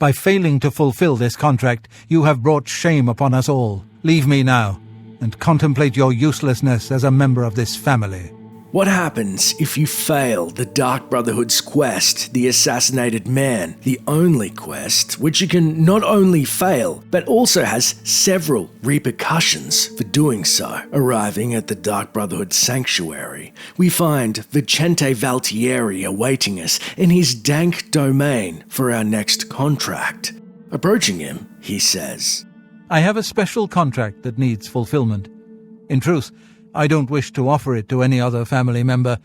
By failing to fulfill this contract, you have brought shame upon us all. Leave me now, and contemplate your uselessness as a member of this family. What happens if you fail the Dark Brotherhood's quest, the Assassinated Man, the only quest which you can not only fail, but also has several repercussions for doing so? Arriving at the Dark Brotherhood sanctuary, we find Vicente Valtieri awaiting us in his dank domain for our next contract. Approaching him, he says, I have a special contract that needs fulfillment. In truth, I don't wish to offer it to any other family member.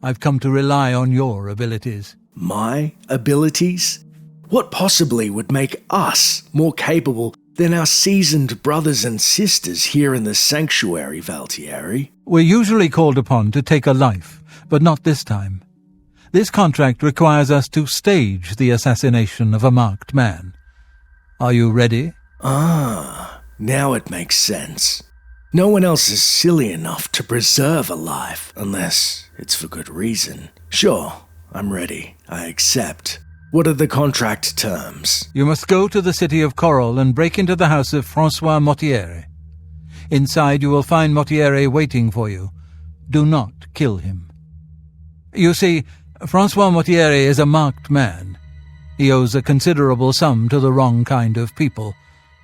I've come to rely on your abilities. My abilities? What possibly would make us more capable than our seasoned brothers and sisters here in the sanctuary, Valtieri? We're usually called upon to take a life, but not this time. This contract requires us to stage the assassination of a marked man. Are you ready? Now it makes sense. No one else is silly enough to preserve a life, unless it's for good reason. Sure, I'm ready. I accept. What are the contract terms? You must go to the city of Coral and break into the house of Francois Mottiere. Inside you will find Mottiere waiting for you. Do not kill him. You see, Francois Mottiere is a marked man. He owes a considerable sum to the wrong kind of people,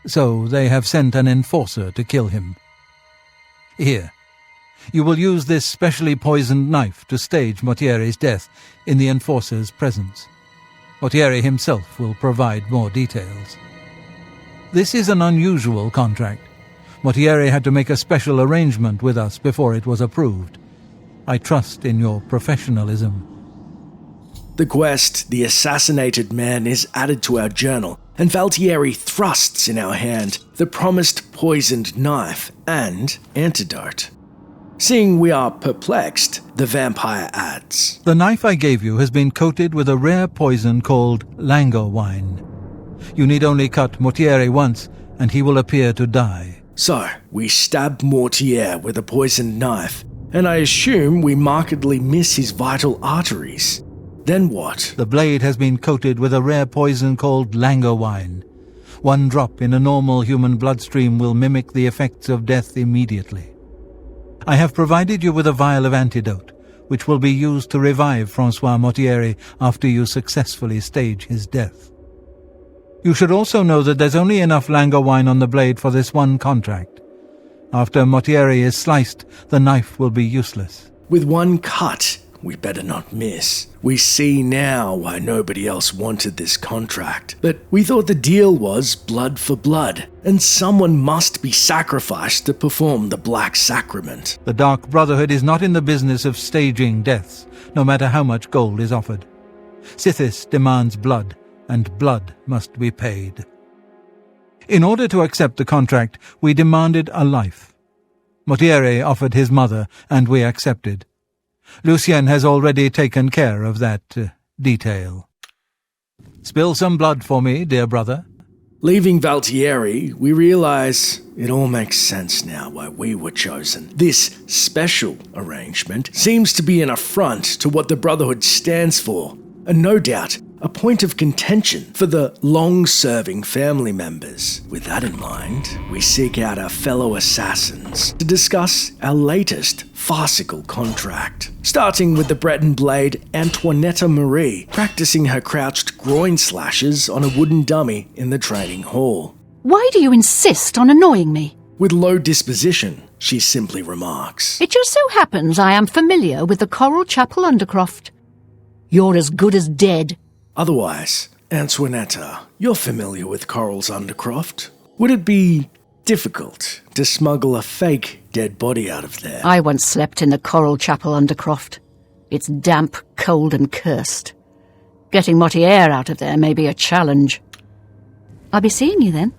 so they have sent an enforcer to kill him. Here, you will use this specially poisoned knife to stage Mottiere's death in the enforcer's presence. Mottiere himself will provide more details. This is an unusual contract. Mottiere had to make a special arrangement with us before it was approved. I trust in your professionalism. The quest, The Assassinated Man, is added to our journal, and Valtieri thrusts in our hand the promised poisoned knife and antidote. Seeing we are perplexed, the vampire adds, The knife I gave you has been coated with a rare poison called lango wine. You need only cut Mottiere once, and he will appear to die. So, we stab Mortier with a poisoned knife, and I assume we markedly miss his vital arteries. Then what? The blade has been coated with a rare poison called lango wine. One drop in a normal human bloodstream will mimic the effects of death immediately. I have provided you with a vial of antidote, which will be used to revive Francois Mottiere after you successfully stage his death. You should also know that there's only enough lango wine on the blade for this one contract. After Mottiere is sliced, the knife will be useless. With one cut, we better not miss. We see now why nobody else wanted this contract. But we thought the deal was blood for blood, and someone must be sacrificed to perform the Black Sacrament. The Dark Brotherhood is not in the business of staging deaths, no matter how much gold is offered. Sithis demands blood, and blood must be paid. In order to accept the contract, we demanded a life. Mottiere offered his mother, and we accepted. Lucien has already taken care of that detail. Spill some blood for me, dear brother. Leaving Valtieri, we realize it all makes sense now why we were chosen. This special arrangement seems to be an affront to what the Brotherhood stands for, and no doubt a point of contention for the long-serving family members. With that in mind, we seek out our fellow assassins to discuss our latest farcical contract, starting with the Breton blade Antoinetta Marie, practicing her crouched groin slashes on a wooden dummy in the training hall. Why do you insist on annoying me? With low disposition, she simply remarks, It just so happens I am familiar with the Coral Chapel Undercroft. You're as good as dead. Otherwise, Antoinetta, you're familiar with Coral's Undercroft. Would it be difficult to smuggle a fake dead body out of there? I once slept in the Coral Chapel Undercroft. It's damp, cold and cursed. Getting Mottiere out of there may be a challenge. I'll be seeing you then.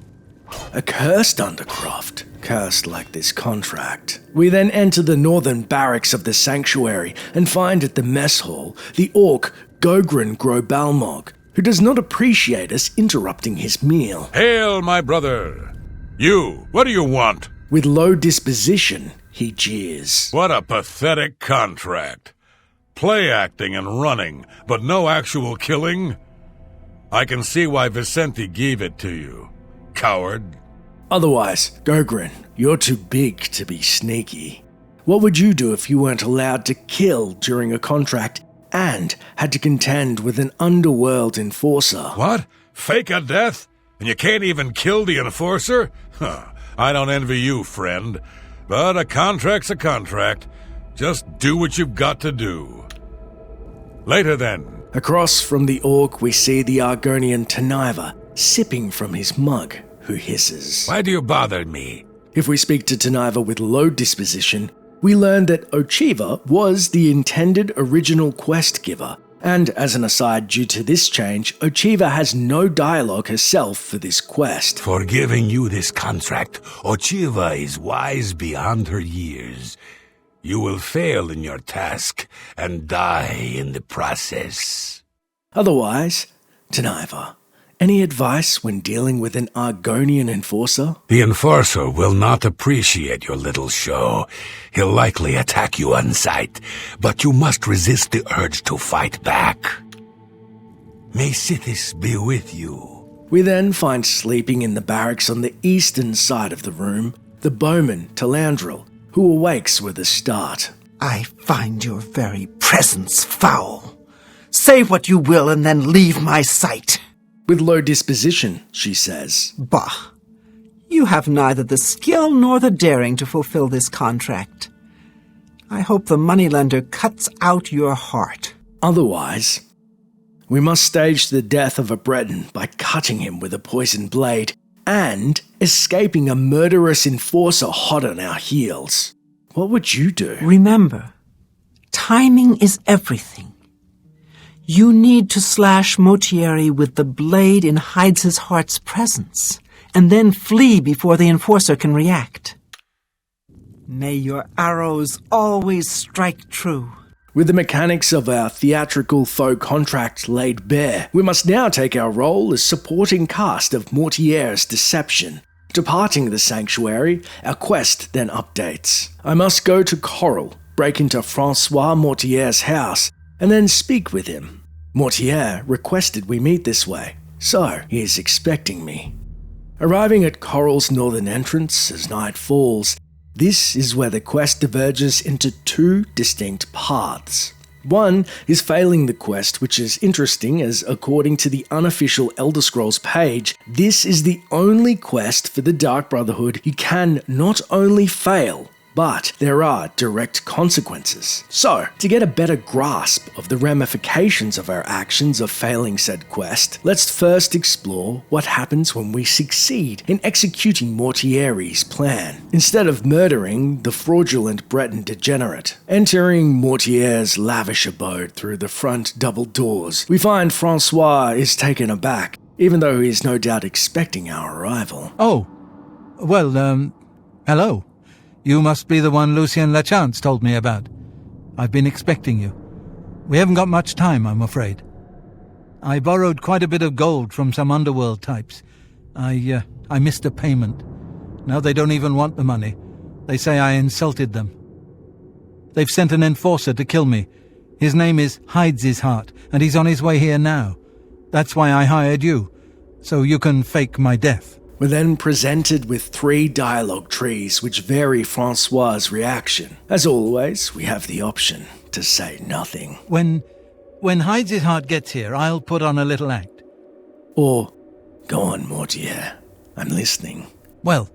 A cursed Undercroft, cursed like this contract. We then enter the northern barracks of the sanctuary and find at the mess hall the orc Gogren Grobalmog, who does not appreciate us interrupting his meal. Hail, my brother! You, what do you want? With low disposition, he jeers. What a pathetic contract. Play acting and running, but no actual killing? I can see why Vicente gave it to you. Coward. Otherwise, Gogrin, you're too big to be sneaky. What would you do if you weren't allowed to kill during a contract and had to contend with an underworld enforcer? What? Fake a death? And you can't even kill the enforcer? Huh. I don't envy you, friend. But a contract's a contract. Just do what you've got to do. Later then. Across from the orc, we see the Argonian Taniva sipping from his mug, who hisses. Why do you bother me? If we speak to Taniva with low disposition, we learn that Ochiva was the intended original quest giver, and as an aside due to this change, Ochiva has no dialogue herself for this quest. For giving you this contract, Ochiva is wise beyond her years. You will fail in your task and die in the process. Otherwise, Taniva, any advice when dealing with an Argonian enforcer? The enforcer will not appreciate your little show. He'll likely attack you on sight, but you must resist the urge to fight back. May Sithis be with you. We then find sleeping in the barracks on the eastern side of the room, the bowman Talandril, who awakes with a start. I find your very presence foul. Say what you will and then leave my sight. With low disposition, she says. Bah! You have neither the skill nor the daring to fulfill this contract. I hope the moneylender cuts out your heart. Otherwise, we must stage the death of a Breton by cutting him with a poisoned blade and escaping a murderous enforcer hot on our heels. What would you do? Remember, timing is everything. You need to slash Motieri with the blade in Hides' Heart's presence, and then flee before the enforcer can react. May your arrows always strike true. With the mechanics of our theatrical faux contract laid bare, we must now take our role as supporting cast of Mortier's deception. Departing the sanctuary, our quest then updates. I must go to Coral, break into Francois Mortier's house, and then speak with him. Mortier requested we meet this way, so he is expecting me. Arriving at Coral's northern entrance as night falls, this is where the quest diverges into two distinct paths. One is failing the quest, which is interesting as according to the unofficial Elder Scrolls page, this is the only quest for the Dark Brotherhood you can not only fail, but there are direct consequences. So, to get a better grasp of the ramifications of our actions of failing said quest, let's first explore what happens when we succeed in executing Mortieri's plan, instead of murdering the fraudulent Breton degenerate. Entering Mortier's lavish abode through the front double doors, we find Francois is taken aback, even though he is no doubt expecting our arrival. Oh, well, hello. You must be the one Lucien Lachance told me about. I've been expecting you. We haven't got much time, I'm afraid. I borrowed quite a bit of gold from some underworld types. I missed a payment. Now they don't even want the money. They say I insulted them. They've sent an enforcer to kill me. His name is Hides' Heart, and he's on his way here now. That's why I hired you, so you can fake my death. We're then presented with 3 dialogue trees which vary Francois' reaction. As always, we have the option to say nothing. When Hides' Heart gets here, I'll put on a little act. Or, go on, Mortier. I'm listening. Well,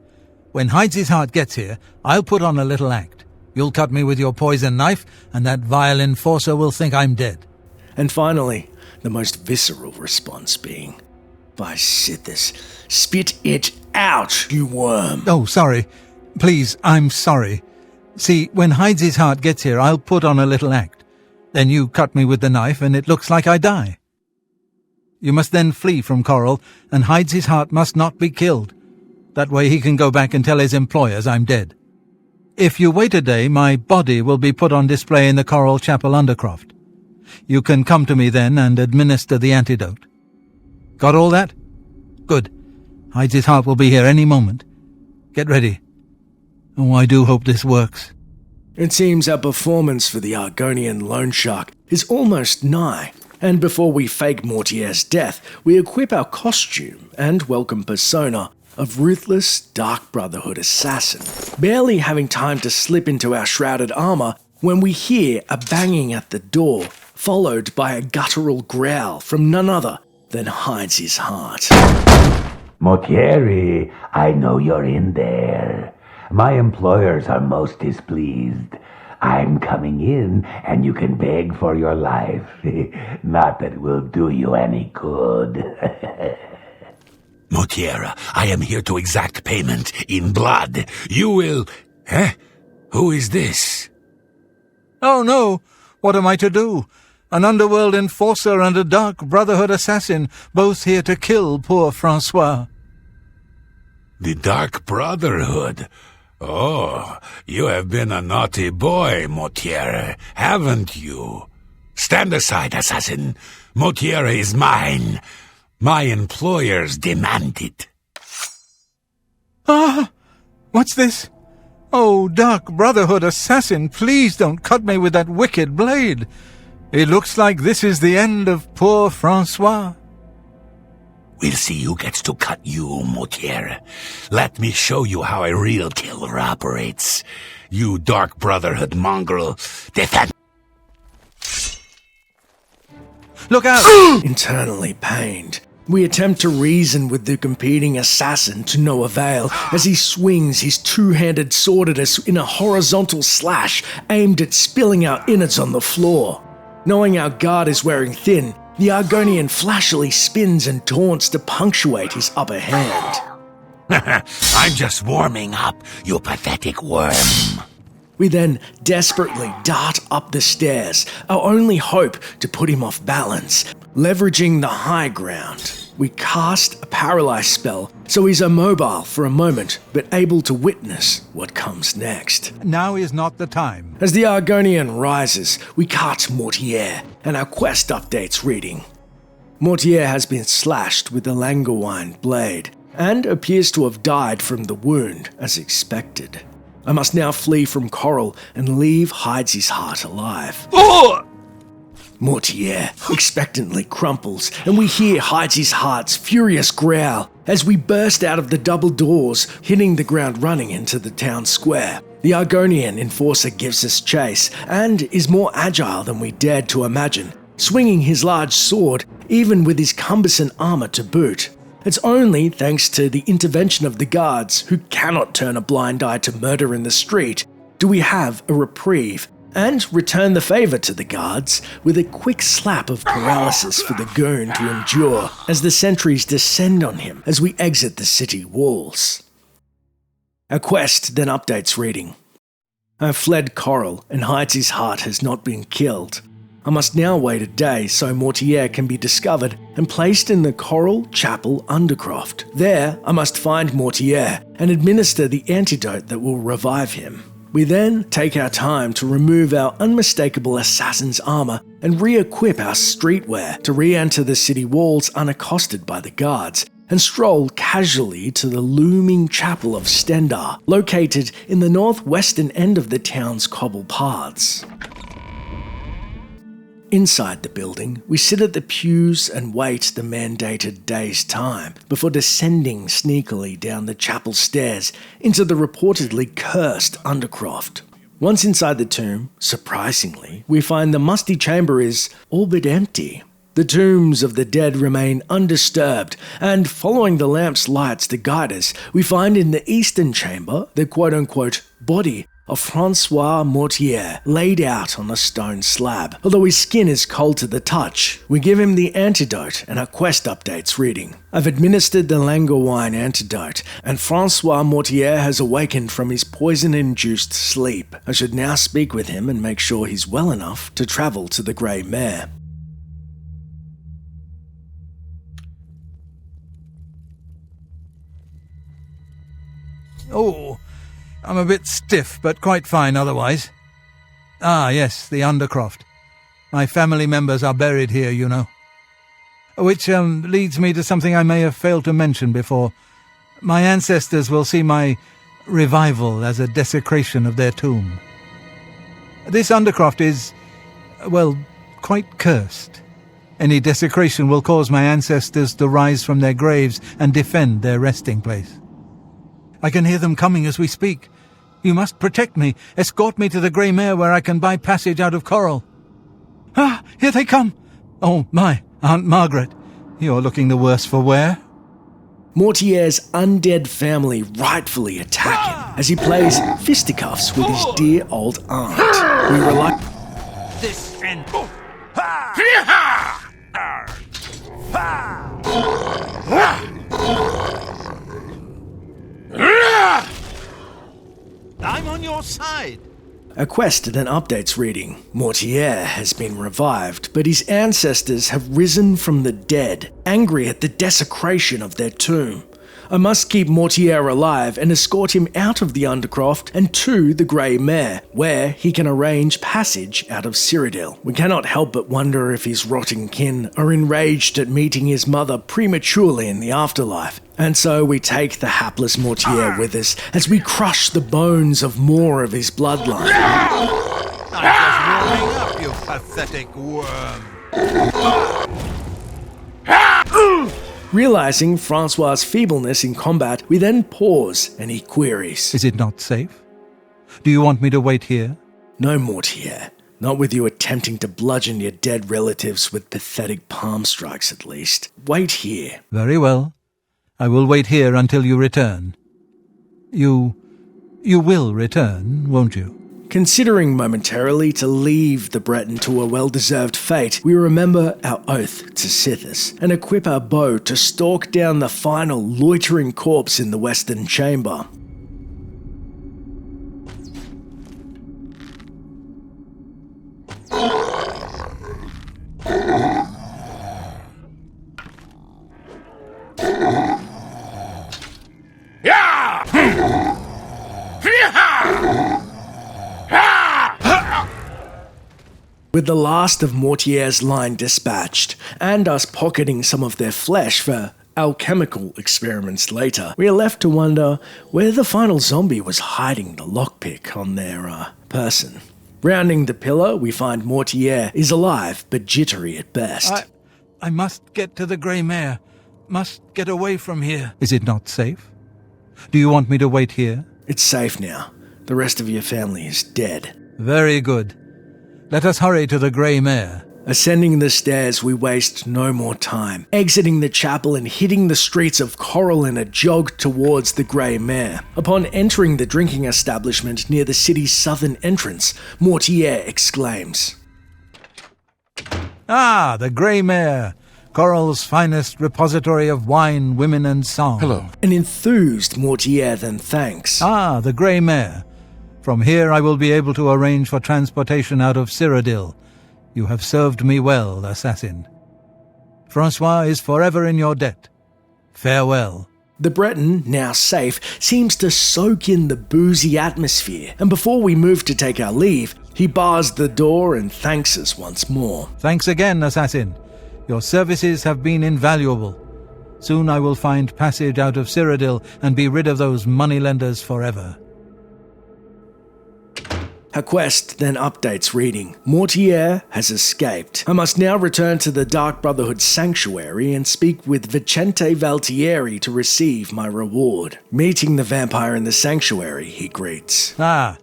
when Hides' Heart gets here, I'll put on a little act. You'll cut me with your poison knife, and that vile enforcer will think I'm dead. And finally, the most visceral response being, by Sithis, spit it out, you worm. Oh, sorry. Please, I'm sorry. See, when Hides' Heart gets here, I'll put on a little act. Then you cut me with the knife, and it looks like I die. You must then flee from Coral, and Hides' Heart must not be killed. That way he can go back and tell his employers I'm dead. If you wait a day, my body will be put on display in the Coral Chapel Undercroft. You can come to me then and administer the antidote. Got all that? Good. Hides' Heart will be here any moment. Get ready. Oh, I do hope this works. It seems our performance for the Argonian loan shark is almost nigh, And before we fake Mortier's death, we equip our costume and welcome persona of ruthless Dark Brotherhood assassin, barely having time to slip into our shrouded armor when we hear a banging at the door, followed by a guttural growl from none other than hides his heart. Mortieri, I know you're in there. My employers are most displeased. I'm coming in, and you can beg for your life. Not that it will do you any good. Mortiera, I am here to exact payment in blood. You will... Eh? Who is this? Oh no! What am I to do? An underworld enforcer and a Dark Brotherhood assassin, both here to kill poor Francois. The Dark Brotherhood? Oh, you have been a naughty boy, Mortiera, haven't you? Stand aside, assassin. Mortiera is mine. My employers demand it. Ah! What's this? Oh, Dark Brotherhood assassin, please don't cut me with that wicked blade. It looks like this is the end of poor Francois. We'll see who gets to cut you, Mortiera. Let me show you how a real killer operates. You Dark Brotherhood mongrel, defend... Look out! Internally pained, we attempt to reason with the competing assassin to no avail as he swings his two-handed sword at us in a horizontal slash aimed at spilling our innards on the floor. Knowing our guard is wearing thin, the Argonian flashily spins and taunts to punctuate his upper hand. I'm just warming up, you pathetic worm. We then desperately dart up the stairs, our only hope to put him off balance. Leveraging the high ground, we cast a paralyze spell so he's immobile for a moment, but able to witness what comes next. Now is not the time. As the Argonian rises, we cut Mortier, and our quest updates reading. Mortier has been slashed with the Langewine blade, and appears to have died from the wound, as expected. I must now flee from Coral and leave Hides his heart alive. Mortier expectantly crumples, and we hear Hides his heart's furious growl as we burst out of the double doors, hitting the ground running into the town square. The Argonian enforcer gives us chase, and is more agile than we dared to imagine, swinging his large sword, even with his cumbersome armor to boot. It's only thanks to the intervention of the guards, who cannot turn a blind eye to murder in the street, do we have a reprieve, and return the favor to the guards with a quick slap of paralysis for the goon to endure as the sentries descend on him as we exit the city walls. Our quest then updates reading. I've fled Coral, and Hides his heart has not been killed. I must now wait a day so Mortier can be discovered and placed in the Coral Chapel Undercroft. There, I must find Mortier and administer the antidote that will revive him. We then take our time to remove our unmistakable assassin's armor and re-equip our streetwear to re-enter the city walls unaccosted by the guards, and stroll casually to the looming chapel of Stendar, located in the northwestern end of the town's cobble paths. Inside the building, we sit at the pews and wait the mandated day's time before descending sneakily down the chapel stairs into the reportedly cursed Undercroft. Once inside the tomb, surprisingly, we find the musty chamber is all but empty. The tombs of the dead remain undisturbed, and following the lamp's lights to guide us, we find in the eastern chamber the quote-unquote body of Francois Mortier laid out on a stone slab. Although his skin is cold to the touch, we give him the antidote and our quest updates reading. I've administered the Langewine antidote, and Francois Mortier has awakened from his poison-induced sleep. I should now speak with him and make sure he's well enough to travel to the Grey Mare. Oh, I'm a bit stiff, but quite fine otherwise. Ah, yes, the Undercroft. My family members are buried here, you know. Which leads me to something I may have failed to mention before. My ancestors will see my revival as a desecration of their tomb. This Undercroft is, well, quite cursed. Any desecration will cause my ancestors to rise from their graves and defend their resting place. I can hear them coming as we speak. You must protect me. Escort me to the Grey Mare where I can buy passage out of Coral. Ah, here they come! Oh, my, Aunt Margaret. You're looking the worse for wear. Mortier's undead family rightfully attack him as he plays fisticuffs with his dear old aunt. We This end. I'm on your side. A quest then updates reading. Mortier has been revived, but his ancestors have risen from the dead, angry at the desecration of their tomb. I must keep Mortier alive and escort him out of the Undercroft and to the Grey Mare, where he can arrange passage out of Cyrodiil. We cannot help but wonder if his rotting kin are enraged at meeting his mother prematurely in the afterlife. And so we take the hapless Mortier with us as we crush the bones of more of his bloodline. I'm just warming up, you pathetic worm. Realizing Francois' feebleness in combat, we then pause and he queries. Is it not safe? Do you want me to wait here? No, Mortier. Not with you attempting to bludgeon your dead relatives with pathetic palm strikes at least. Wait here. Very well. I will wait here until you return. You will return, won't you? Considering momentarily to leave the Breton to a well-deserved fate, we remember our oath to Sithis and equip our bow to stalk down the final loitering corpse in the Western Chamber. With the last of Mortier's line dispatched, and us pocketing some of their flesh for alchemical experiments later, we are left to wonder where the final zombie was hiding the lockpick on their person. Rounding the pillar, we find Mortier is alive but jittery at best. I must get to the Grey Mare. Must get away from here. Is it not safe? Do you want me to wait here? It's safe now. The rest of your family is dead. Very good. Let us hurry to the Grey Mare. Ascending the stairs, we waste no more time, exiting the chapel and hitting the streets of Coral in a jog towards the Grey Mare. Upon entering the drinking establishment near the city's southern entrance, Mortier exclaims, Ah, the Grey Mare, Coral's finest repository of wine, women and song. Hello. An enthused Mortier then thanks. Ah, the Grey Mare. From here I will be able to arrange for transportation out of Cyrodiil. You have served me well, assassin. Francois is forever in your debt. Farewell. The Breton, now safe, seems to soak in the boozy atmosphere, and before we move to take our leave, he bars the door and thanks us once more. Thanks again, assassin. Your services have been invaluable. Soon I will find passage out of Cyrodiil and be rid of those moneylenders forever. Her quest then updates reading. Mortier has escaped. I must now return to the Dark Brotherhood sanctuary and speak with Vicente Valtieri to receive my reward. Meeting the vampire in the sanctuary, he greets. Ah,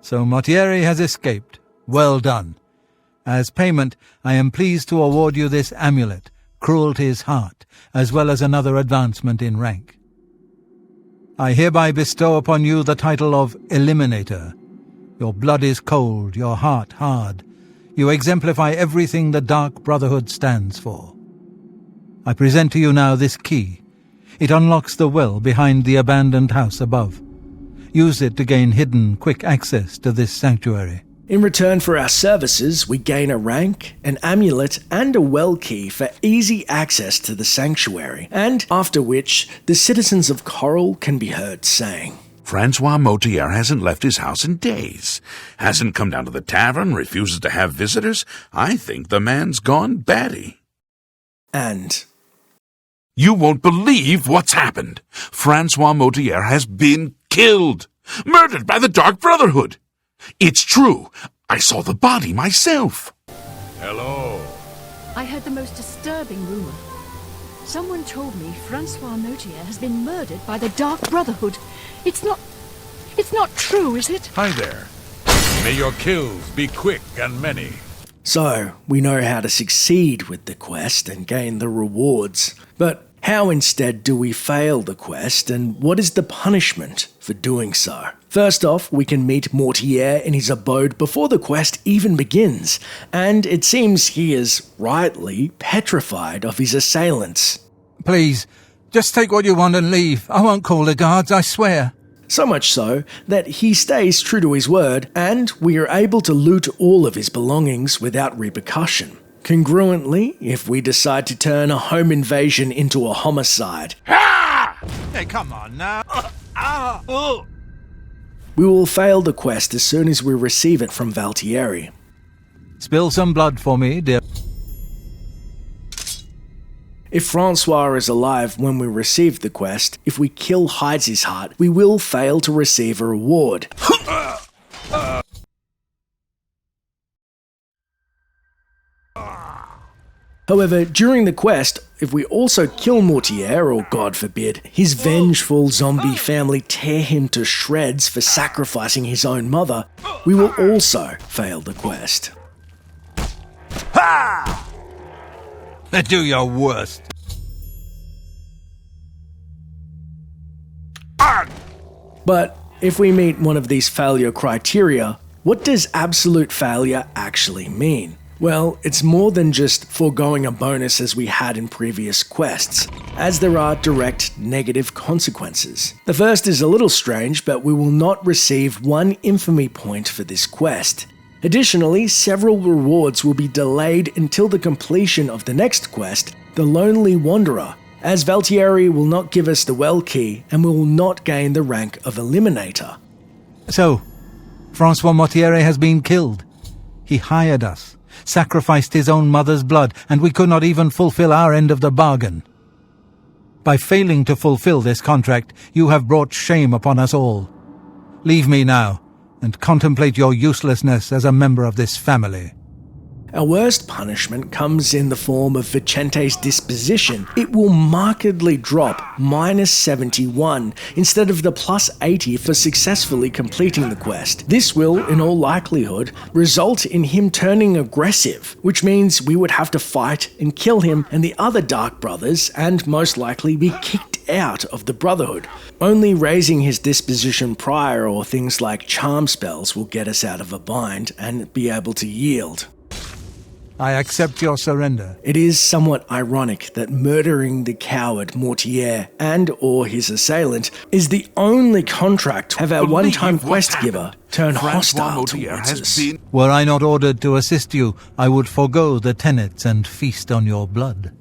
so Mortieri has escaped. Well done. As payment, I am pleased to award you this amulet, Cruelty's Heart, as well as another advancement in rank. I hereby bestow upon you the title of Eliminator. Your blood is cold, your heart hard. You exemplify everything the Dark Brotherhood stands for. I present to you now this key. It unlocks the well behind the abandoned house above. Use it to gain hidden, quick access to this sanctuary. In return for our services, we gain a rank, an amulet, and a well key for easy access to the sanctuary, and after which the citizens of Coral can be heard saying, Francois Mortier hasn't left his house in days. Hasn't come down to the tavern, refuses to have visitors. I think the man's gone batty. And You won't believe what's happened. Francois Mortier has been killed. Murdered by the Dark Brotherhood. It's true. I saw the body myself. Hello. I heard the most disturbing rumor. Someone told me Francois Notier has been murdered by the Dark Brotherhood. It's not true, is it? Hi there. May your kills be quick and many. So, we know how to succeed with the quest and gain the rewards. But how instead do we fail the quest, and what is the punishment for doing so? First off, we can meet Mortier in his abode before the quest even begins, and it seems he is rightly petrified of his assailants. Please, just take what you want and leave. I won't call the guards, I swear. So much so that he stays true to his word, and we are able to loot all of his belongings without repercussion. Congruently, if we decide to turn a home invasion into a homicide, Hey, come on now. we will fail the quest as soon as we receive it from Valtieri. Spill some blood for me, dear. If Francois is alive when we receive the quest, if we kill Heids's heart, we will fail to receive a reward. However, during the quest, if we also kill Mortier, or God forbid, his vengeful zombie family tear him to shreds for sacrificing his own mother, we will also fail the quest. Do your worst. But if we meet one of these failure criteria, what does absolute failure actually mean? Well, it's more than just foregoing a bonus as we had in previous quests, as there are direct negative consequences. The first is a little strange, but we will not receive one infamy point for this quest. Additionally, several rewards will be delayed until the completion of the next quest, The Lonely Wanderer, as Valtieri will not give us the well key and we will not gain the rank of Eliminator. So, Francois Mortier has been killed. He hired us, sacrificed his own mother's blood, and we could not even fulfill our end of the bargain. By failing to fulfill this contract, you have brought shame upon us all. Leave me now, and contemplate your uselessness as a member of this family. Our worst punishment comes in the form of Vicente's disposition. It will markedly drop -71 instead of the +80 for successfully completing the quest. This will, in all likelihood, result in him turning aggressive, which means we would have to fight and kill him and the other Dark Brothers, and most likely be kicked out of the Brotherhood. Only raising his disposition prior, or things like charm spells, will get us out of a bind and be able to yield. I accept your surrender. It is somewhat ironic that murdering the coward Mortier and or his assailant is the only contract to have our one-time quest giver turn hostile towards us. Were I not ordered to assist you, I would forego the tenets and feast on your blood.